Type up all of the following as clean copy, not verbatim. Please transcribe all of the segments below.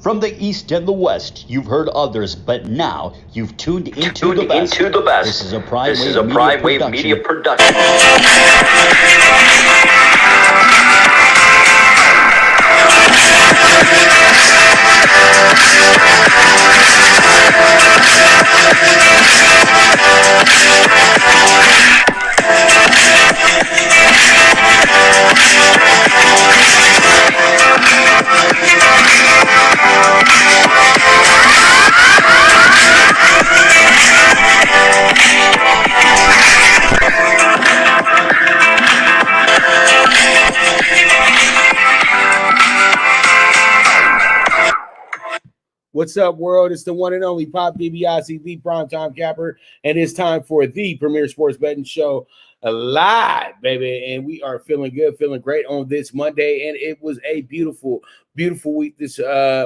From the East and the West, you've heard others, but now you've tuned into the best. This is a Prime Wave Media production. What's up, world? It's the one and only Pop DiBiase, the primetime capper, and it's time for the premier sports betting show live, baby. And we are feeling good, feeling great on this Monday. And it was a beautiful, beautiful week this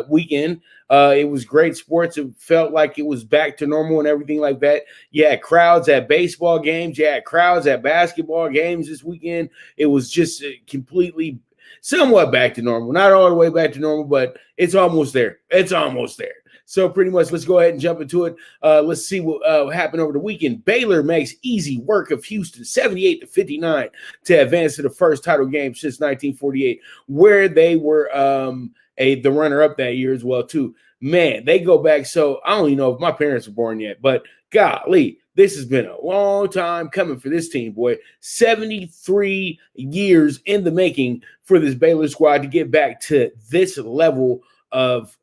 weekend. It was great sports. It felt like it was back to normal and everything like that. You had crowds at baseball games. You had crowds at basketball games this weekend. It was just completely somewhat back to normal. Not all the way back to normal, but it's almost there. It's almost there. So pretty much let's go ahead and jump into it. Let's see what happened over the weekend. Baylor makes easy work of Houston, 78-59, to advance to the first title game since 1948, where they were the runner-up that year as well, too. Man, they go back. So I don't even know if my parents were born yet, but golly, this has been a long time coming for this team, boy. 73 years in the making for this Baylor squad to get back to this level of,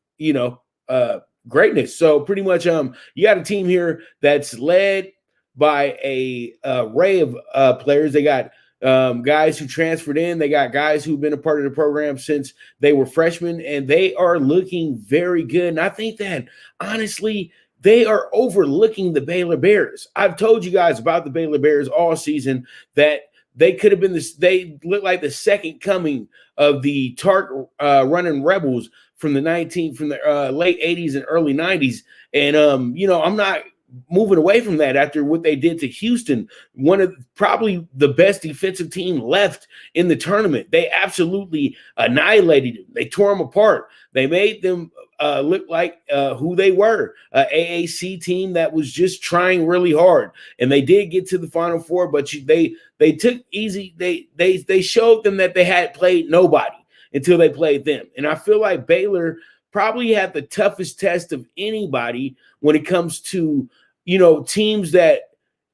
greatness. So pretty much you got a team here that's led by a array of players. They got guys who transferred in. They got guys who've been a part of the program since they were freshmen, and they are looking very good. And I think that, honestly, they are overlooking the Baylor Bears. I've told you guys about the Baylor Bears all season that they could have been this. They look like the second coming of the Tark running Rebels from the late 80s and early 90s. And I'm not moving away from that after what they did to Houston, one of probably the best defensive team left in the tournament. They absolutely annihilated them. They tore them apart. They made them look like who they were, an AAC team that was just trying really hard. And they did get to the Final Four, but they took easy. They showed them that they had played nobody until they played them. And I feel like Baylor probably had the toughest test of anybody when it comes to, teams that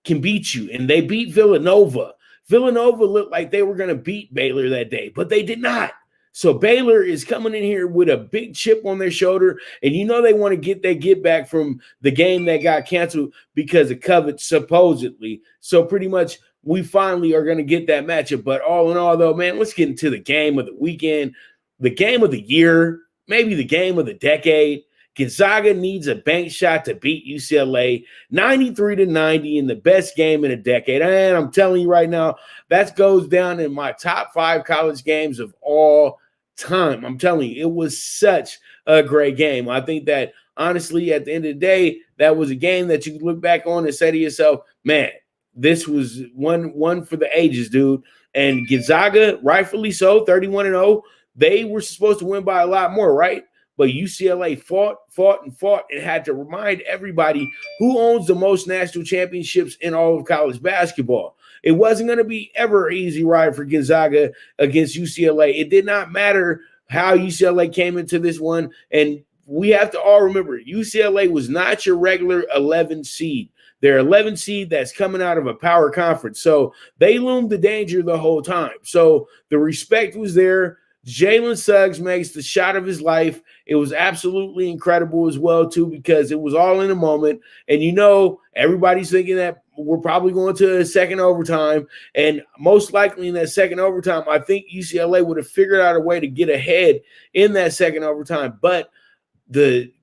can beat you. And they beat Villanova. Villanova looked like they were going to beat Baylor that day, but they did not. So Baylor is coming in here with a big chip on their shoulder, and they want to get their get back from the game that got canceled because of COVID, supposedly. So pretty much we finally are going to get that matchup. But all in all, though, man, let's get into the game of the weekend, the game of the year, maybe the game of the decade. Gonzaga needs a bank shot to beat UCLA 93-90 in the best game in a decade. And I'm telling you right now, that goes down in my top 5 college games of all time. I'm telling you, it was such a great game. I think that, honestly, at the end of the day, that was a game that you could look back on and say to yourself, man, this was one for the ages, dude. And Gonzaga, rightfully so, 31-0. They were supposed to win by a lot more, right? But UCLA fought and had to remind everybody who owns the most national championships in all of college basketball. It wasn't going to be ever an easy ride for Gonzaga against UCLA. It did not matter how UCLA came into this one. And we have to all remember, UCLA was not your regular 11 seed. They're 11 seed that's coming out of a power conference. So they loomed the danger the whole time. So the respect was there. Jalen Suggs makes the shot of his life. It was absolutely incredible as well, too, because it was all in a moment. And, everybody's thinking that we're probably going to a second overtime. And most likely in that second overtime, I think UCLA would have figured out a way to get ahead in that second overtime. But the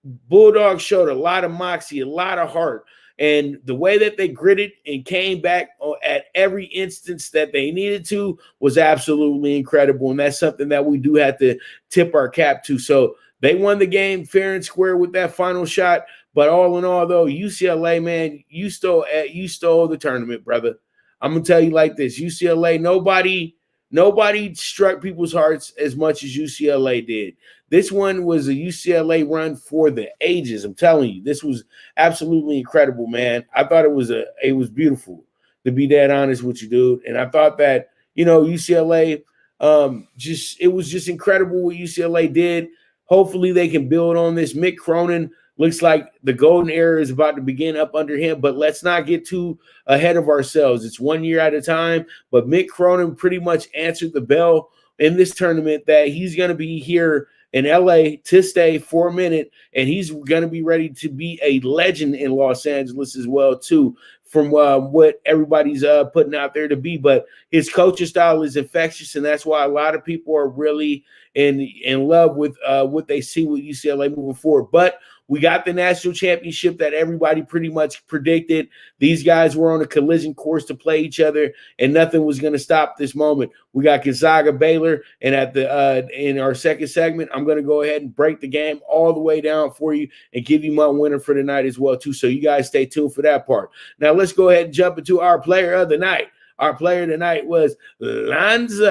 Bulldogs showed a lot of moxie, a lot of heart. And the way that they gritted and came back at every instance that they needed to was absolutely incredible. And that's something that we do have to tip our cap to. So they won the game fair and square with that final shot. But all in all, though, UCLA, man, you stole the tournament, brother. I'm going to tell you like this. UCLA, nobody nobody struck people's hearts as much as UCLA did. This one was a UCLA run for the ages. I'm telling you, this was absolutely incredible, man. I thought it was beautiful, to be dead honest with you, dude. And I thought that, UCLA, it was just incredible what UCLA did. Hopefully they can build on this. Mick Cronin looks like the golden era is about to begin up under him, but let's not get too ahead of ourselves. It's 1 year at a time, but Mick Cronin pretty much answered the bell in this tournament that he's going to be here in LA to stay for a minute, and he's going to be ready to be a legend in Los Angeles as well, too, from what everybody's putting out there to be. But his coaching style is infectious, and that's why a lot of people are really in love with what they see with UCLA moving forward. But we got the national championship that everybody pretty much predicted. These guys were on a collision course to play each other, and nothing was going to stop this moment. We got Gonzaga Baylor, and at the in our second segment, I'm going to go ahead and break the game all the way down for you and give you my winner for the night as well, too. So you guys stay tuned for that part. Now let's go ahead and jump into our player of the night. Our player tonight was Lonzo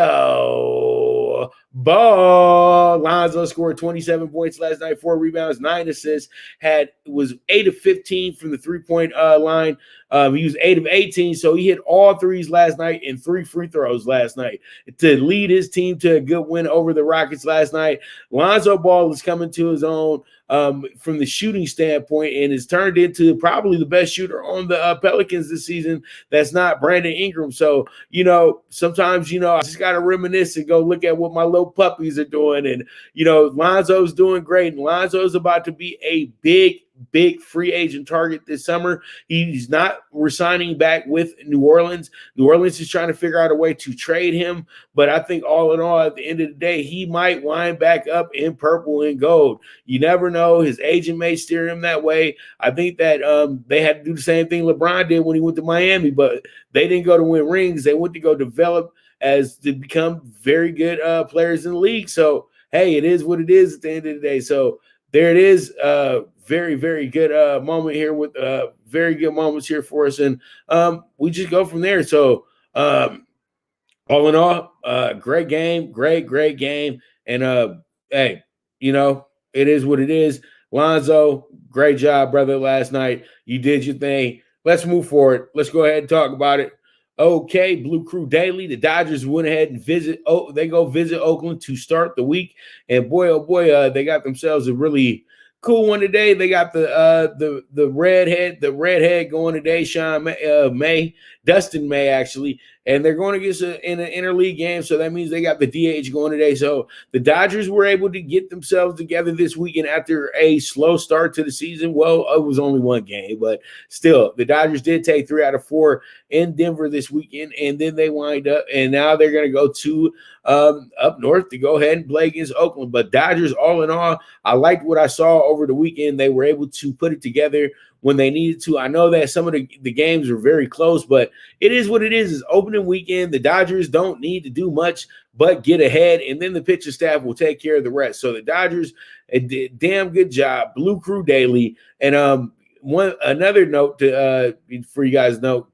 Ball. Lonzo scored 27 points last night, 4 rebounds, 9 assists, was 8 of 15 from the three-point line. He was 8 of 18, so he hit all threes last night and 3 free throws last night to lead his team to a good win over the Rockets last night. Lonzo Ball is coming to his own from the shooting standpoint and has turned into probably the best shooter on the Pelicans this season. That's not Brandon Ingram. So, sometimes, I just got to reminisce and go look at what my little puppies are doing. And, Lonzo's doing great. And Lonzo's about to be a big free agent target this summer. He's not resigning back with New Orleans. New Orleans is trying to figure out a way to trade him. But I think all in all, at the end of the day, he might wind back up in purple and gold. You never know. His agent may steer him that way. I think that they had to do the same thing LeBron did when he went to Miami, but they didn't go to win rings. They went to go develop to become very good players in the league. So, hey, it is what it is at the end of the day. So there it is. Very, very good moment here with very good moments here for us. And we just go from there. So all in all, great game, great game. And hey, it is what it is. Lonzo, great job, brother, last night. You did your thing. Let's move forward. Let's go ahead and talk about it. Okay, Blue Crew Daily. The Dodgers went ahead and visit Oakland to start the week. And boy, oh boy, they got themselves a really cool one today. They got the redhead going today, Dustin May actually, and they're going to get in an interleague game. So that means they got the DH going today. So the Dodgers were able to get themselves together this weekend after a slow start to the season. Well, it was only one game, but still, the Dodgers did take 3 out of 4 in Denver this weekend, and then they wind up, and now they're going to go to up north to go ahead and play against Oakland. But Dodgers, all in all, I liked what I saw over the weekend. They were able to put it together when they needed to. I know that some of the games were very close, but it is what it is. It's opening weekend. The Dodgers don't need to do much but get ahead, and then the pitching staff will take care of the rest. So the Dodgers did a damn good job. Blue Crew Daily. And another note for you guys know,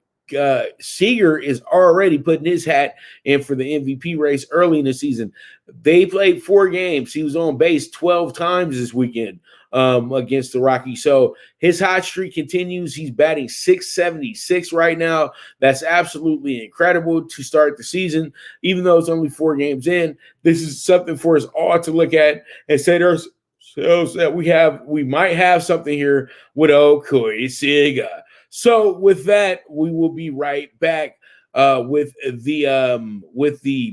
Seager is already putting his hat in for the MVP race early in the season. They played 4 games. He was on base 12 times this weekend against the Rockies. So his hot streak continues. He's batting .676 right now. That's absolutely incredible to start the season, even though it's only 4 games in. This is something for us all to look at and say to ourselves that we might have something here with Okoye Seager. So with that, we will be right back with the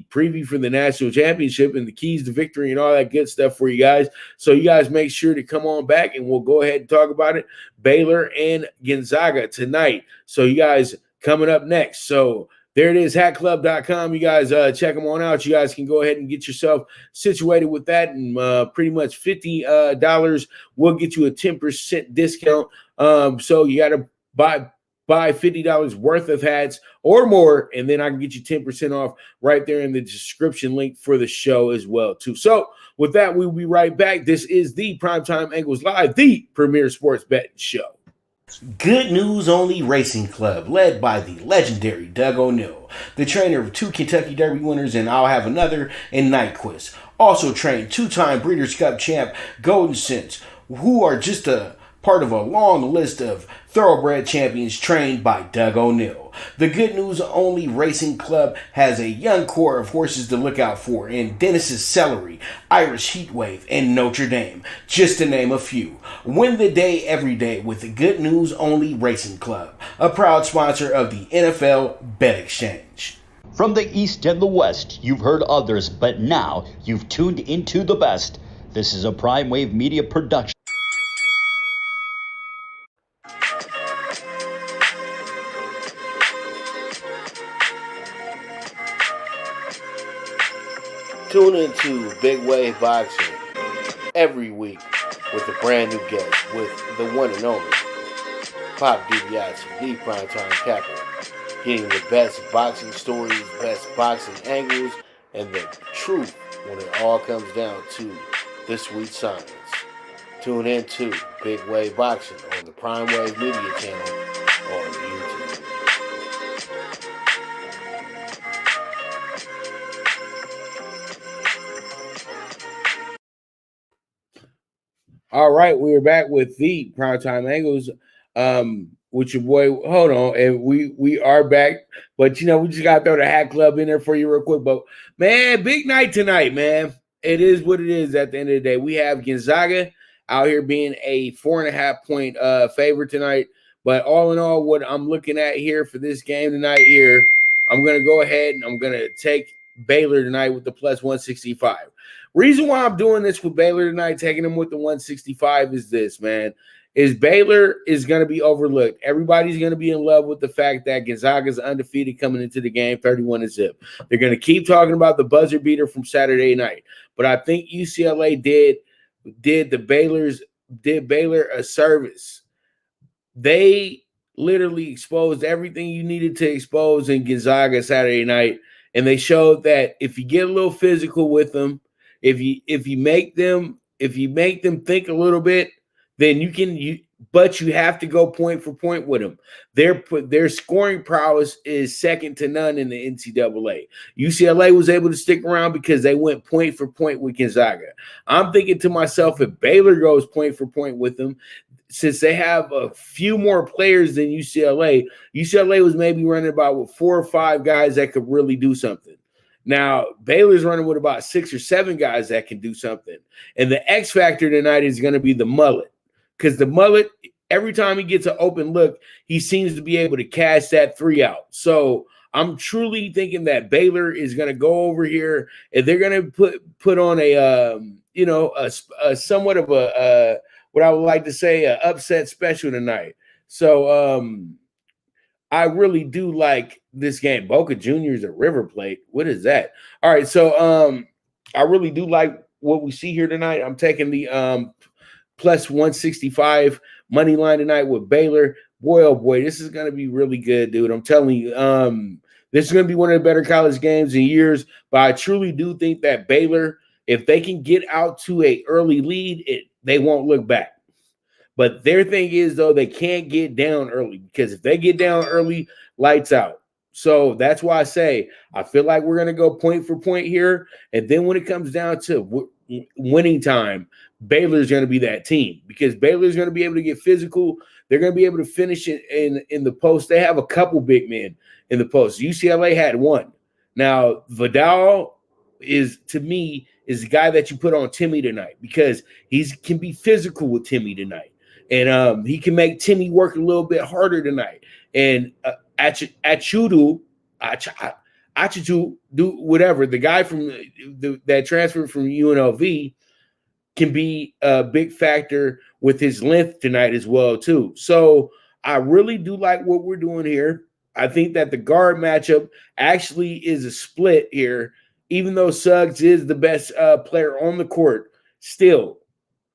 preview for the national championship and the keys to victory and all that good stuff for you guys. So you guys make sure to come on back and we'll go ahead and talk about it. Baylor and Gonzaga tonight. So you guys coming up next. So there it is, hatclub.com. You guys check them on out. You guys can go ahead and get yourself situated with that. And pretty much $50 will get you a 10% discount. So you got to buy $50 worth of hats or more, and then I can get you 10% off right there in the description link for the show as well, too. So with that, we'll be right back. This is the Primetime Angles Live, the premier sports betting show. Good News Only Racing Club, led by the legendary Doug O'Neill, the trainer of 2 Kentucky Derby winners and I'll Have Another and Nyquist. Also trained 2-time Breeders' Cup champ Golden Sense, who are just a part of a long list of thoroughbred champions trained by Doug O'Neill. The Good News Only Racing Club has a young core of horses to look out for in Dennis's Celery, Irish Heatwave, and Notre Dame, just to name a few. Win the day every day with the Good News Only Racing Club, a proud sponsor of the NFL Bet Exchange. From the East and the West, you've heard others, but now you've tuned into the best. This is a Prime Wave Media production. Tune into Big Wave Boxing every week with a brand new guest with the one and only Pop DiBiase, the PrimeTime Capper, getting the best boxing stories, best boxing angles, and the truth when it all comes down to the sweet science. Tune into Big Wave Boxing on the Prime Wave Media channel on YouTube. All right, we are back with the Primetime Angles with your boy. Hold on, and we are back, but we just got to throw the Hat Club in there for you real quick. But man, big night tonight, man. It is what it is at the end of the day. We have Gonzaga out here being a 4.5 point favorite tonight. But all in all, what I'm looking at here for this game tonight here, I'm going to go ahead and I'm going to take Baylor tonight with the plus 165. Reason why I'm doing this with Baylor tonight, taking them with the 165 is this, man, is Baylor is going to be overlooked. Everybody's going to be in love with the fact that Gonzaga is undefeated coming into the game, 31-0. They're going to keep talking about the buzzer beater from Saturday night. But I think UCLA did Baylor a service. They literally exposed everything you needed to expose in Gonzaga Saturday night. And they showed that if you get a little physical with them, if you make them think a little bit, then but you have to go point for point with them. Their scoring prowess is second to none in the NCAA. UCLA was able to stick around because they went point for point with Gonzaga. I'm thinking to myself, if Baylor goes point for point with them, since they have a few more players than UCLA was maybe running about with 4 or 5 guys that could really do something. Now, Baylor's running with about 6 or 7 guys that can do something. And the X factor tonight is going to be the mullet. Because the mullet, every time he gets an open look, he seems to be able to cash that 3 out. So I'm truly thinking that Baylor is going to go over here and they're going to put on a somewhat of a what I would like to say an upset special tonight. So I really do like this game. Boca Juniors at River Plate. What is that? All right, so I really do like what we see here tonight. I'm taking the plus 165 money line tonight with Baylor. Boy, oh boy, this is going to be really good, dude. I'm telling you, this is going to be one of the better college games in years. But I truly do think that Baylor, if they can get out to a early lead, they won't look back. But their thing is, though, they can't get down early because if they get down early, lights out. So that's why I say I feel like we're going to go point for point here. And then when it comes down to winning time, Baylor's going to be that team because Baylor's going to be able to get physical. They're going to be able to finish it in the post. They have a couple big men in the post. UCLA had one. Now, Vidal to me, is the guy that you put on Timmy tonight because he can be physical with Timmy tonight. And he can make Timmy work a little bit harder tonight. And Achudu, do whatever. The guy from that transferred from UNLV can be a big factor with his length tonight as well, too. So I really do like what we're doing here. I think that the guard matchup actually is a split here. Even though Suggs is the best player on the court, still,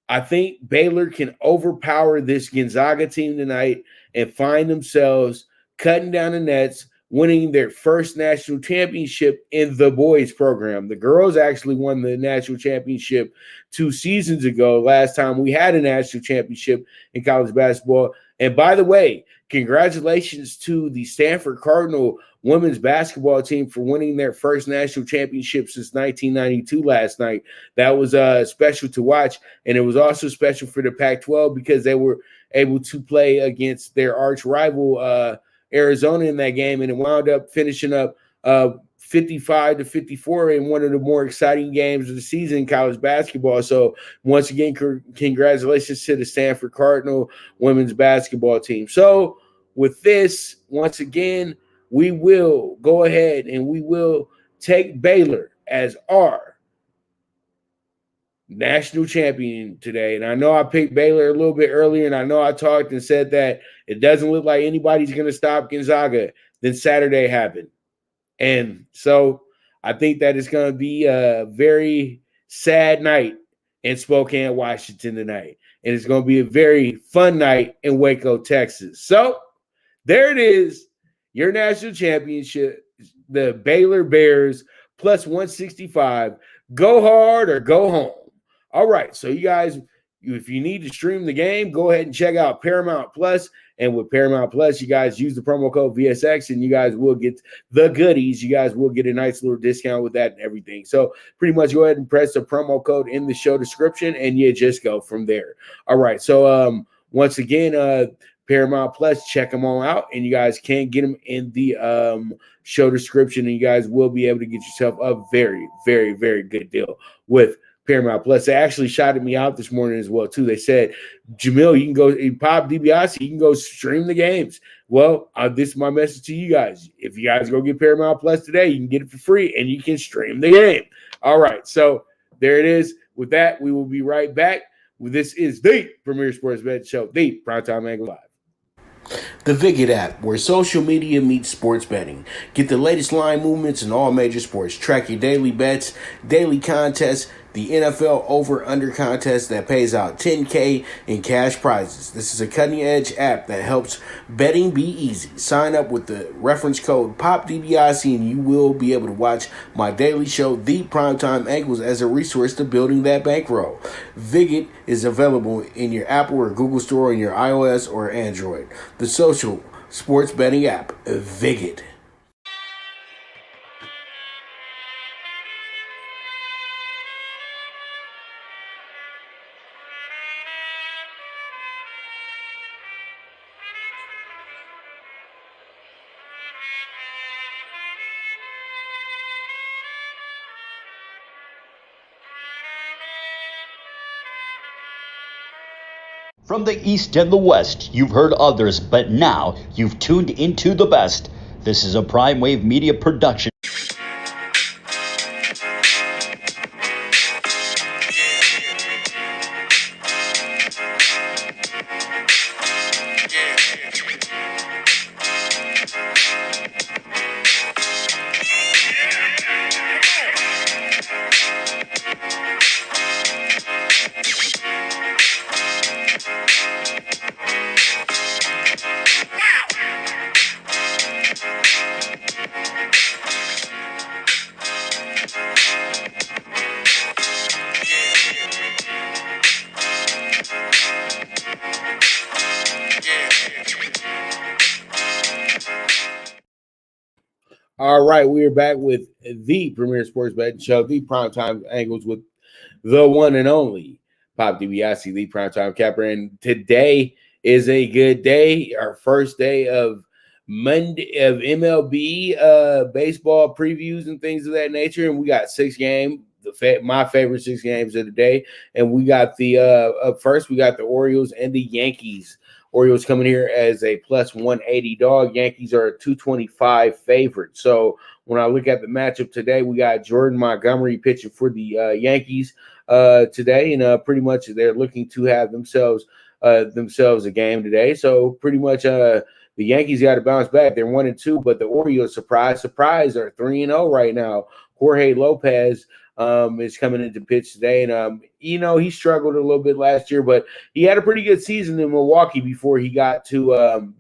I think Baylor can overpower this Gonzaga team tonight and find themselves cutting down the nets, winning their first national championship in the boys program. The girls actually won the national championship 2 seasons ago, last time we had a national championship in college basketball. And by the way, congratulations to the Stanford Cardinal women's basketball team for winning their first national championship since 1992 last night. That was special to watch, and it was also special for the Pac-12 because they were able to play against their arch rival Arizona in that game, and it wound up finishing up 55-54 in one of the more exciting games of the season in college basketball. So once again, congratulations to the Stanford Cardinal women's basketball team. So with this, once again, we will go ahead and we will take Baylor as our national champion today. And I know I picked Baylor a little bit earlier, and I know I talked and said that it doesn't look like anybody's going to stop Gonzaga. Then Saturday happened. And so I think that it's going to be a very sad night in Spokane, Washington tonight. And it's going to be a very fun night in Waco, Texas. So there it is, your national championship, the Baylor Bears plus 165. Go hard or go home. All right, so you guys, if you need to stream the game, go ahead and check out Paramount Plus. And with Paramount Plus, you guys use the promo code VSX, and you guys will get the goodies. You guys will get a nice little discount with that and everything. So pretty much go ahead and press the promo code in the show description, and you just go from there. All right, so once again, Paramount Plus, check them all out, and you guys can get them in the show description, and you guys will be able to get yourself a very, very, very good deal with Paramount Plus. They actually shouted me out this morning as well, too. They said, Jamil, you can go, Pop DiBiase, you can go stream the games. Well, this is my message to you guys. If you guys go get Paramount Plus today, you can get it for free, and you can stream the game. All right, so there it is. With that, we will be right back. This is the Premier Sports Betting Show, the Primetime Angle Live. The Viget app, where social media meets sports betting. Get the latest line movements in all major sports. Track your daily bets, daily contests, the NFL over-under contest that pays out $10K in cash prizes. This is a cutting-edge app that helps betting be easy. Sign up with the reference code POPDBIC and you will be able to watch my daily show, The Primetime Angles, as a resource to building that bankroll. Viget is available in your Apple or Google Store on your iOS or Android. The social sports betting app, Viget. From the East and the West, you've heard others, but now you've tuned into the best. This is a Prime Wave Media production. All right, we are back with the Premier Sports Betting Show, the Primetime Angles with the one and only Pop DiBiase, the Primetime Capper. And today is a good day, our first day of Monday of MLB baseball previews and things of that nature. And we got 6 games, my favorite 6 games of the day. And we got the up first, we got the Orioles and the Yankees. Orioles coming here as a plus 180 dog. Yankees are a 225 favorite. So when I look at the matchup today, we got Jordan Montgomery pitching for the Yankees today, and pretty much they're looking to have themselves a game today. So pretty much the Yankees got to bounce back. They're 1-2, but the Orioles surprise are 3-0 right now. Jorge Lopez is coming into pitch today. And, he struggled a little bit last year, but he had a pretty good season in Milwaukee before he got to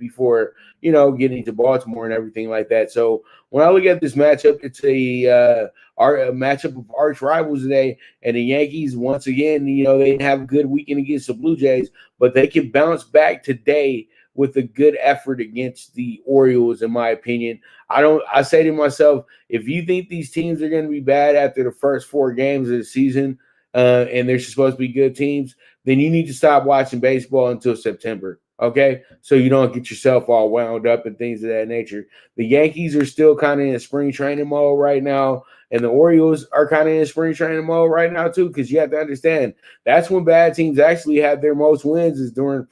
getting to Baltimore and everything like that. So when I look at this matchup, it's a matchup of arch rivals today. And the Yankees, once again, they didn't have a good weekend against the Blue Jays, but they can bounce back today with a good effort against the Orioles, in my opinion. I say to myself, if you think these teams are going to be bad after the first 4 games of the season, and they're supposed to be good teams, then you need to stop watching baseball until September. Okay, so you don't get yourself all wound up and things of that nature. The Yankees are still kind of in spring training mode right now, and the Orioles are kind of in spring training mode right now too, because you have to understand that's when bad teams actually have their most wins is during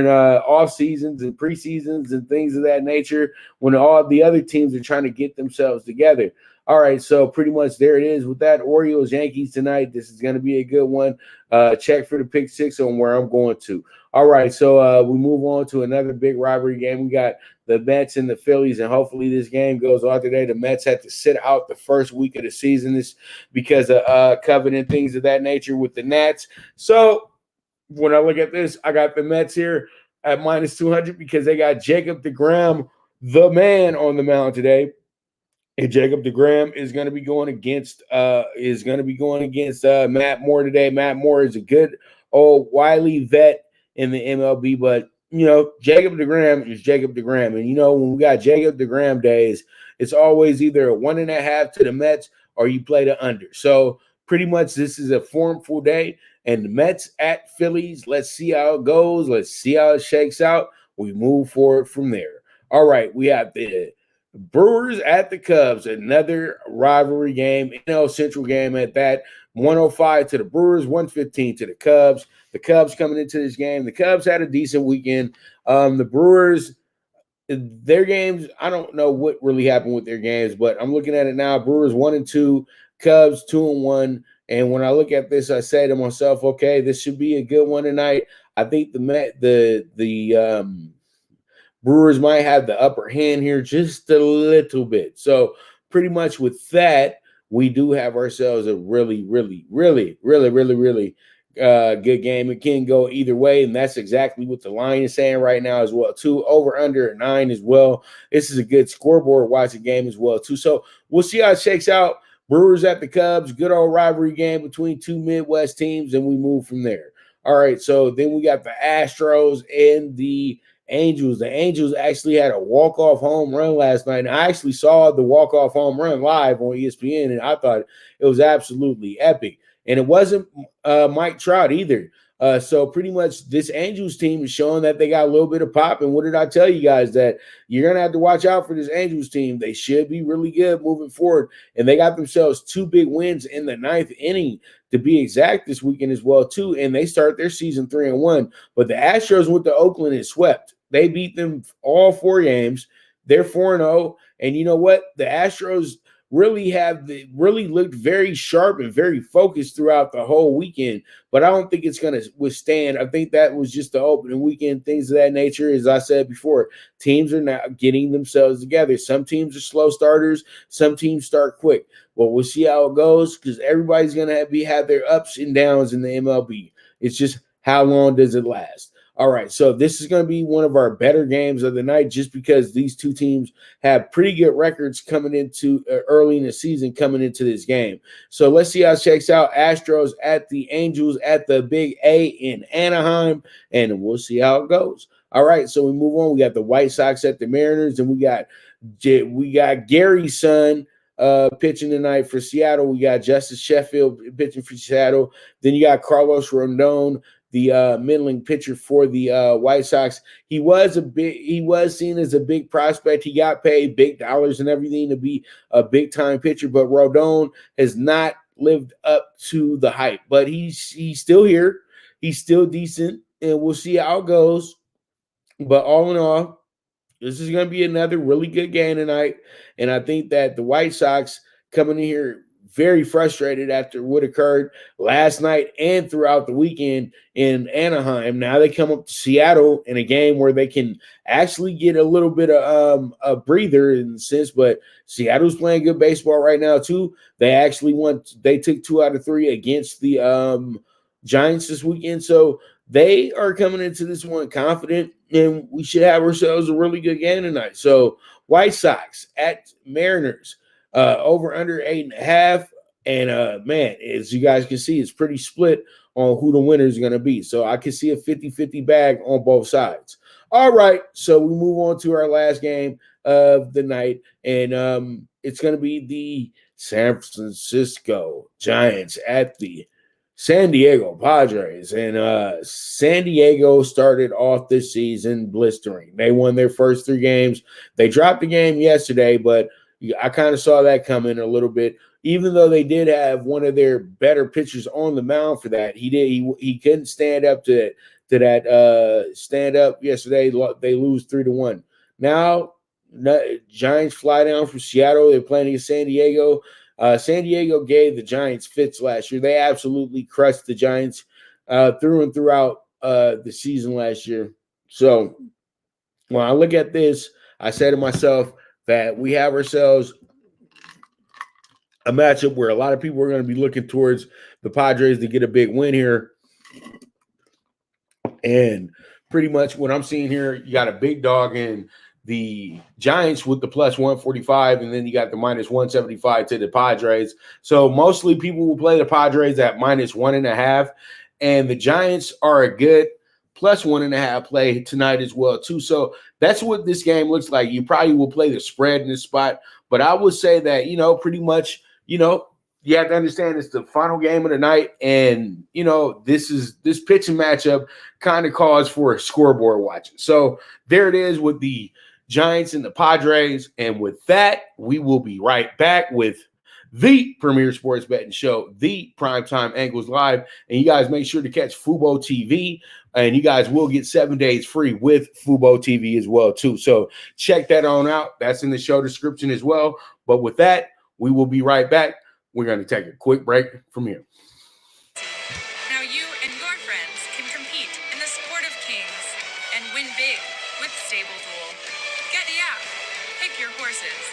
off seasons and preseasons and things of that nature, when all the other teams are trying to get themselves together. All right, so pretty much there it is with that. Orioles Yankees tonight. This is going to be a good one. Check for the pick 6 on where I'm going to. All right, so we move on to another big rivalry game. We got the Mets and the Phillies, and hopefully this game goes on today. The Mets had to sit out the first week of the season this because of COVID and things of that nature with the Nats. So when I look at this, I got the Mets here at minus 200 because they got Jacob deGrom, the man, on the mound today. And Jacob deGrom is going to be going against Matt Moore today. Matt Moore is a good old wily vet in the MLB, but Jacob deGrom is Jacob deGrom, and when we got Jacob deGrom days, it's always either a 1.5 to the Mets or you play the under. So pretty much this is a formful day, and the Mets at Phillies. Let's see how it goes. Let's see how it shakes out. We move forward from there. All right, we have the Brewers at the Cubs, another rivalry game, NL Central game at that. 105 to the Brewers, 115 to the Cubs. The Cubs coming into this game. The Cubs had a decent weekend. The Brewers, their games, I don't know what really happened with their games, but I'm looking at it now. Brewers 1-2, Cubs 2-1. And when I look at this, I say to myself, okay, this should be a good one tonight. I think the Brewers might have the upper hand here just a little bit. So pretty much with that, we do have ourselves a really, really, really, really, really, really good game. It can go either way, and that's exactly what the line is saying right now as well, too. Over under at 9 as well. This is a good scoreboard watching game as well, too. So we'll see how it shakes out. Brewers at the Cubs, good old rivalry game between two Midwest teams, and we move from there. All right, so then we got the Astros and the Angels. The Angels actually had a walk-off home run last night. And I actually saw the walk-off home run live on ESPN, and I thought it was absolutely epic. And it wasn't Mike Trout either. So pretty much this Angels team is showing that they got a little bit of pop. And what did I tell you guys? That you're going to have to watch out for this Angels team. They should be really good moving forward. And they got themselves 2 big wins in the 9th inning, to be exact, this weekend as well, too. And they start their season 3-1. But the Astros went to Oakland and swept. They beat them all 4 games. They're 4-0. And you know what? The Astros really looked very sharp and very focused throughout the whole weekend. But I don't think it's going to withstand. I think that was just the opening weekend, things of that nature. As I said before, teams are now getting themselves together. Some teams are slow starters. Some teams start quick. Well, we'll see how it goes, because everybody's going to have their ups and downs in the MLB. It's just how long does it last? All right, so this is going to be one of our better games of the night, just because these two teams have pretty good records coming into early in the season coming into this game. So let's see how it shakes out. Astros at the Angels at the Big A in Anaheim, and we'll see how it goes. All right, so we move on. We got the White Sox at the Mariners, and we got Gary's son pitching tonight for Seattle. We got Justice Sheffield pitching for Seattle. Then you got Carlos Rondon, the middling pitcher for the White Sox. He was seen as a big prospect. He got paid big dollars and everything to be a big time pitcher, but Rodon has not lived up to the hype. But he's still here. He's still decent, and we'll see how it goes. But all in all, this is going to be another really good game tonight, and I think that the White Sox coming in here very frustrated after what occurred last night and throughout the weekend in Anaheim. Now they come up to Seattle in a game where they can actually get a little bit of a breather in a sense, but Seattle's playing good baseball right now too. They actually they took 2 out of 3 against the Giants this weekend. So they are coming into this one confident, and we should have ourselves a really good game tonight. So White Sox at Mariners, over under 8.5. And man, as you guys can see, it's pretty split on who the winner is going to be. So I can see a 50-50 bag on both sides. All right, so we move on to our last game of the night, and it's going to be the San Francisco Giants at the San Diego Padres. And San Diego started off this season blistering. They won their first 3 games. They dropped the game yesterday, but I kind of saw that coming a little bit. Even though they did have one of their better pitchers on the mound for that, he couldn't stand up to that stand up yesterday. They lose 3-1. Now Giants fly down from Seattle. They're playing against San Diego. San Diego gave the Giants fits last year. They absolutely crushed the Giants through and throughout the season last year. So when I look at this, I say to myself that we have ourselves a matchup where a lot of people are going to be looking towards the Padres to get a big win here. And pretty much what I'm seeing here, you got a big dog in the Giants with the plus 145, and then you got the minus 175 to the Padres. So mostly people will play the Padres at minus 1.5, and the Giants are a good plus 1.5 play tonight as well too. So that's what this game looks like. You probably will play the spread in this spot, but I would say that, pretty much, you have to understand it's the final game of the night, and this pitching matchup kind of calls for scoreboard watching. So there it is with the Giants and the Padres, and with that, we will be right back with the premier sports betting show, the Primetime Angles Live, and you guys make sure to catch Fubo TV, and you guys will get 7 days free with Fubo TV as well too. So check that on out. That's in the show description as well. But with that, we will be right back. We're going to take a quick break from here. Now you and your friends can compete in the sport of kings and win big with Stable Duel. Get the app, pick your horses,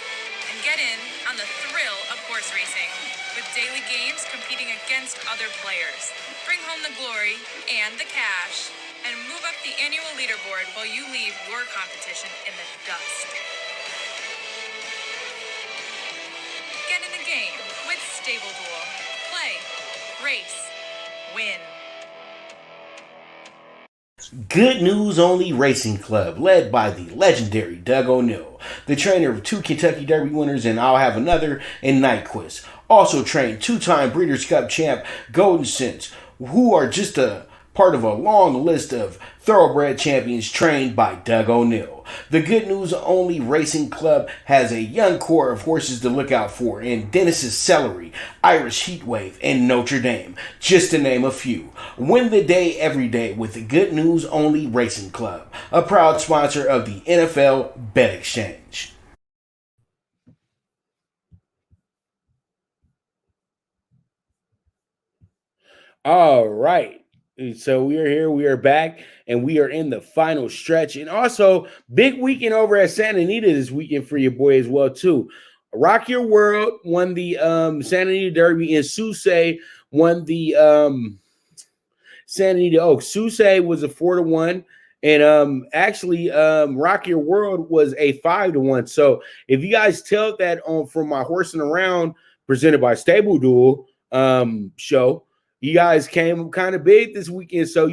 and get in on the thrill of horse racing with daily games competing against other players. Bring home the glory and the cash, and move up the annual leaderboard while you leave your competition in the dust. Get in the game with Stable Duel. Play, race, win. Good News Only Racing Club, led by the legendary Doug O'Neill, the trainer of 2 Kentucky Derby winners, and I'll have another in Nyquist. Also trained 2-time Breeders' Cup champ Golden Sense, who are just a part of a long list of thoroughbred champions trained by Doug O'Neill. The Good News Only Racing Club has a young core of horses to look out for in Dennis's Celery, Irish Heatwave, and Notre Dame, just to name a few. Win the day every day with the Good News Only Racing Club, a proud sponsor of the NFL Bet Exchange. All right. So we are here. We are back, and we are in the final stretch. And also, big weekend over at Santa Anita this weekend for your boy as well, too. Rock Your World won the Santa Anita Derby, and Sousa won the Santa Anita Oaks. Sousa was a 4-1, and actually, Rock Your World was a 5-1. So if you guys tell that from my Horsing Around presented by Stable Duel show, you guys came kind of big this weekend. So,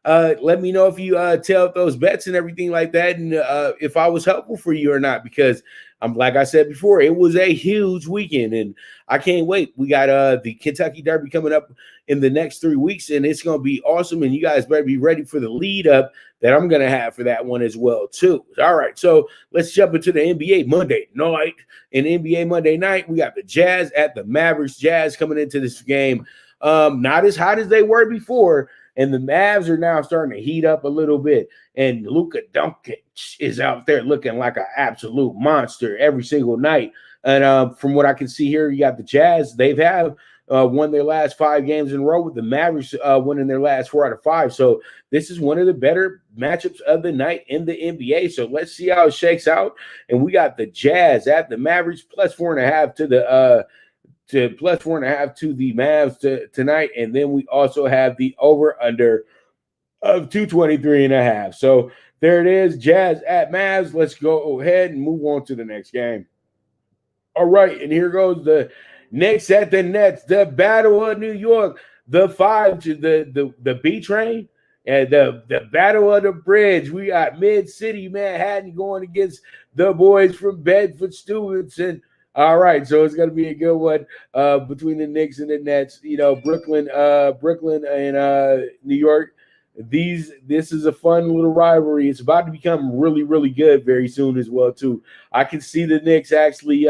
let me know if you tell those bets and everything like that, and if I was helpful for you or not, because like I said before, it was a huge weekend, and I can't wait. We got the Kentucky Derby coming up in the next 3 weeks, and it's going to be awesome, and you guys better be ready for the lead up that I'm going to have for that one as well, too. All right, so let's jump into the NBA Monday night. In NBA Monday night, we got the Jazz at the Mavericks. Jazz coming into this game not as hot as they were before. And the Mavs are now starting to heat up a little bit. And Luka Doncic is out there looking like an absolute monster every single night. And from what I can see here, you got the Jazz. They've won their last 5 games in a row, with the Mavericks winning their last 4 out of 5. So this is one of the better matchups of the night in the NBA. So let's see how it shakes out. And we got the Jazz at the Mavericks plus 4.5 to the plus 4.5 to the Mavs tonight. And then we also have the over under of 223.5. So there it is, Jazz at Mavs. Let's go ahead and move on to the next game. All right, and here goes the Knicks at the Nets, the Battle of New York, the 5 to the B train, and the Battle of the Bridge. We got Mid-City Manhattan going against the boys from Bedford-Stuyvesant. All right, so it's going to be a good one between the Knicks and the Nets. You know, Brooklyn and New York. This is a fun little rivalry. It's about to become really, really good very soon as well, too. I can see the Knicks actually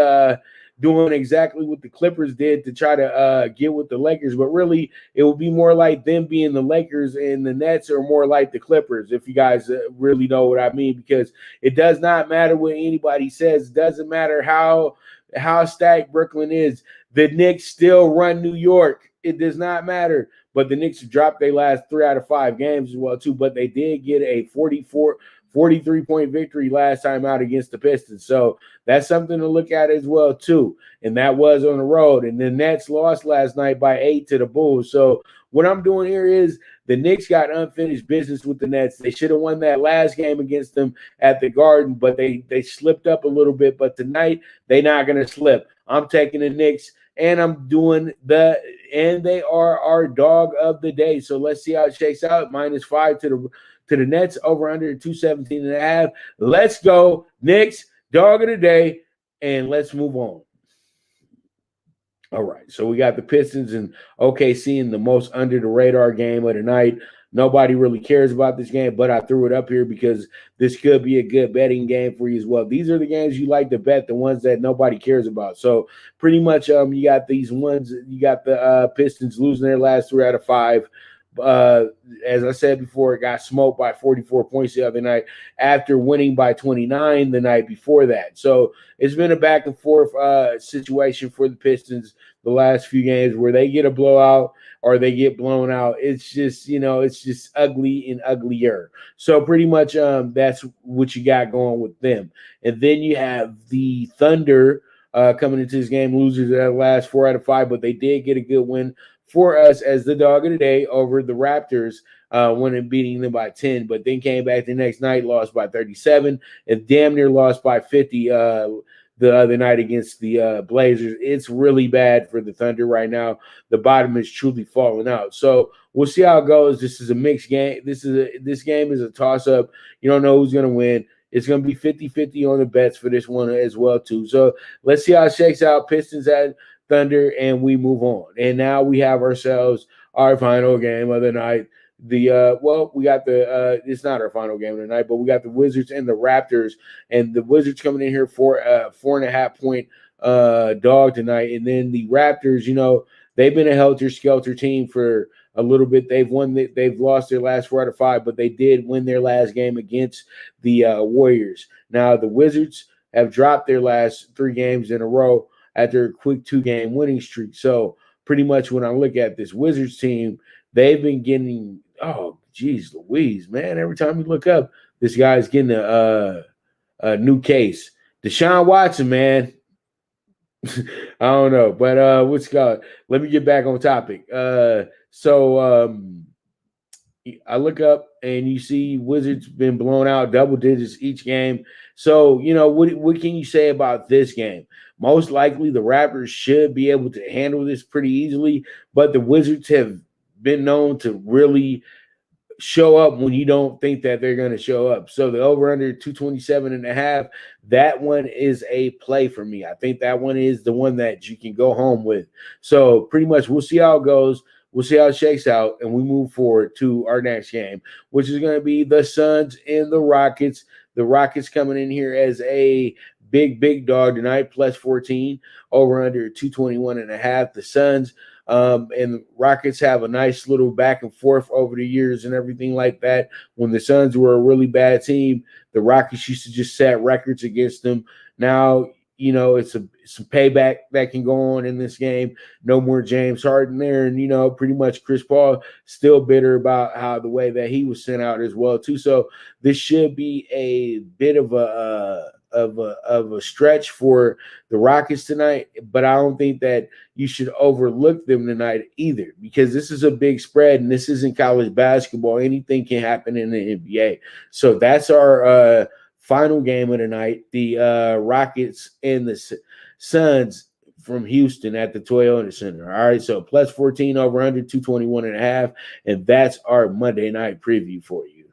doing exactly what the Clippers did to try to get with the Lakers, but really it will be more like them being the Lakers, and the Nets are more like the Clippers, if you guys really know what I mean, because it does not matter what anybody says. It doesn't matter how stacked Brooklyn is. The Knicks still run New York. It does not matter. But the Knicks dropped their last 3 out of 5 games as well, too. But they did get a 43-point victory last time out against the Pistons. So that's something to look at as well, too. And that was on the road. And the Nets lost last night by 8 to the Bulls. So what I'm doing here is the Knicks got unfinished business with the Nets. They should have won that last game against them at the Garden, but they slipped up a little bit. But tonight, they're not going to slip. I'm taking the Knicks, and I'm doing and they are our dog of the day. So let's see how it shakes out. -5 to the Nets, over under 217.5. Let's go, Knicks, dog of the day, and let's move on. All right, so we got the Pistons and OKC in the most under the radar game of the night. Nobody really cares about this game, but I threw it up here because this could be a good betting game for you as well. These are the games you like to bet, the ones that nobody cares about. So pretty much you got these ones. You got the Pistons losing their last 3 out of 5. As I said before, it got smoked by 44 points the other night after winning by 29 the night before that. So it's been a back and forth situation for the Pistons the last few games, where they get a blowout or they get blown out. It's just, it's just ugly and uglier. So pretty much that's what you got going with them. And then you have the Thunder coming into this game, losers at the last 4 out of 5, but they did get a good win for us as the dog of the day over the Raptors, winning, beating them by 10, but then came back the next night, lost by 37, and damn near lost by 50 the other night against the Blazers. It's really bad for the Thunder right now. The bottom is truly falling out. So we'll see how it goes. This is a mixed game. This game is a toss-up. You don't know who's going to win. It's going to be 50-50 on the bets for this one as well, too. So let's see how it shakes out. Pistons at Thunder, and we move on. And now we have ourselves our final game of the night. We got it's not our final game of the night, but we got the Wizards and the Raptors, and the Wizards coming in here for a 4.5 point dog tonight. And then the Raptors, they've been a helter-skelter team for a little bit. They've lost their last 4 out of 5, but they did win their last game against the Warriors. Now the Wizards have dropped their last 3 games in a row after a quick 2-game winning streak. So pretty much when I look at this Wizards team, they've been getting, oh, geez Louise, man. Every time you look up, this guy's getting a new case. Deshaun Watson, man. I don't know. But what's called? Let me get back on topic. So I look up and you see Wizards been blown out double digits each game. So, what can you say about this game? Most likely the Raptors should be able to handle this pretty easily, but the Wizards have been known to really show up when you don't think that they're going to show up. So the over-under 227.5, that one is a play for me. I think that one is the one that you can go home with. So pretty much we'll see how it goes. We'll see how it shakes out, and we move forward to our next game, which is going to be the Suns and the Rockets. The Rockets coming in here as a big dog tonight, plus 14, over under 221.5. The Suns And Rockets have a nice little back and forth over the years and everything like that. When the Suns were a really bad team, the Rockets used to just set records against them. Now, it's some payback that can go on in this game. No more James Harden there, and pretty much Chris Paul still bitter about how the way that he was sent out as well too. So this should be a bit of a stretch for the Rockets tonight, but I don't think that you should overlook them tonight either, because this is a big spread and this isn't college basketball. Anything can happen in the NBA. So that's our final game of the night, the Rockets and the Suns from Houston at the Toyota Center. All right, so plus 14 over under 221.5, and that's our Monday night preview for you.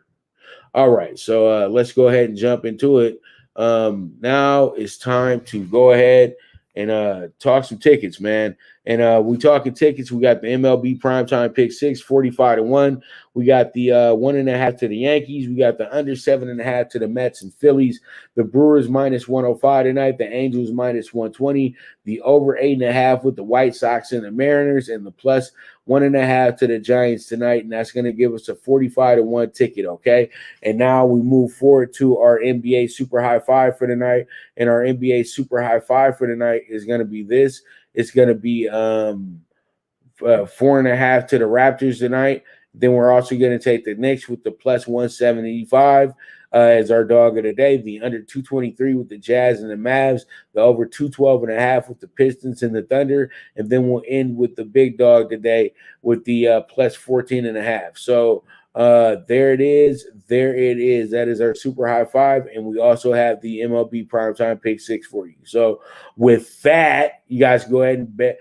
All right, so let's go ahead and jump into it. Now it's time to go ahead and talk some tickets, man. And we talking tickets. We got the MLB Primetime Pick 6, 45-1. We got the 1.5 to the Yankees. We got the under 7.5 to the Mets and Phillies. The Brewers minus 105 tonight. The Angels minus 120. The over 8.5 with the White Sox and the Mariners, and the plus 1.5 to the Giants tonight. And that's going to give us a 45-1 ticket, okay? And now we move forward to our NBA Super High Five for tonight. And our NBA Super High Five for tonight is going to be this. It's going to be 4.5 to the Raptors tonight. Then we're also going to take the Knicks with the plus 175 as our dog of the day. The under 223 with the Jazz and the Mavs. The over 212.5 with the Pistons and the Thunder. And then we'll end with the big dog today with the plus 14.5. So there it is. There it is. That is our Super High Five. And we also have the MLB Primetime Pick 6 for you. So with that, you guys go ahead and bet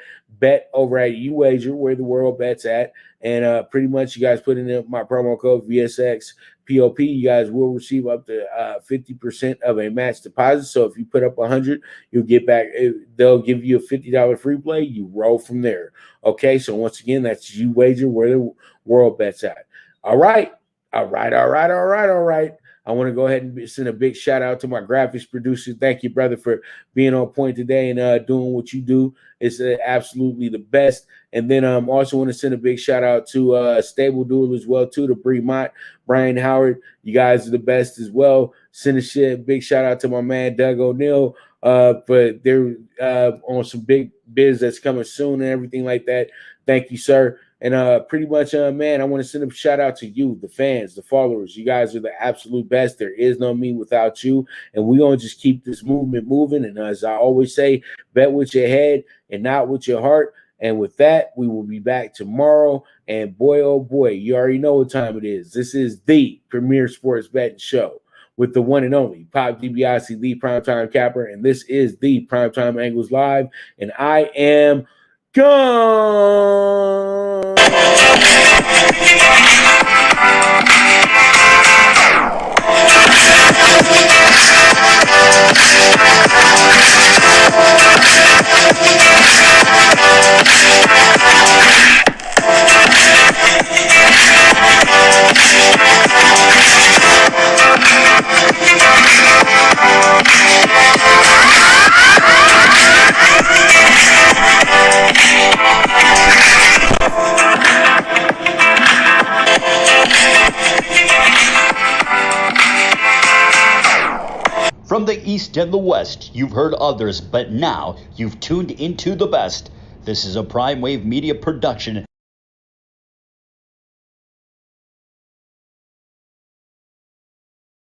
over at UWager, where the world bets at. And pretty much you guys put in my promo code VSXPOP. You guys will receive up to 50% of a match deposit. So if you put up 100, you'll get back. They'll give you a $50 free play. You roll from there. Okay. So once again, that's UWager, where the world bets at. All right. I want to go ahead and send a big shout out to my graphics producer. Thank you, brother, for being on point today and doing what you do. It's absolutely the best. And then also want to send a big shout out to Stable Duel as well, too, to Bree Mott, Brian Howard. You guys are the best as well. Send a big shout out to my man, Doug O'Neill. But they're on some big biz that's coming soon and everything like that. Thank you, sir. And pretty much, man, I want to send a shout out to you, the fans, the followers. You guys are the absolute best. There is no me without you. And we're going to just keep this movement moving. And as I always say, bet with your head and not with your heart. And with that, we will be back tomorrow. And boy, oh boy, you already know what time it is. This is the Premier Sports Betting Show with the one and only Pop DiBiase, the Primetime Capper. And this is the Primetime Angles Live. And I am gone. From the East and the West, you've heard others, but now you've tuned into the best. This is a Prime Wave Media production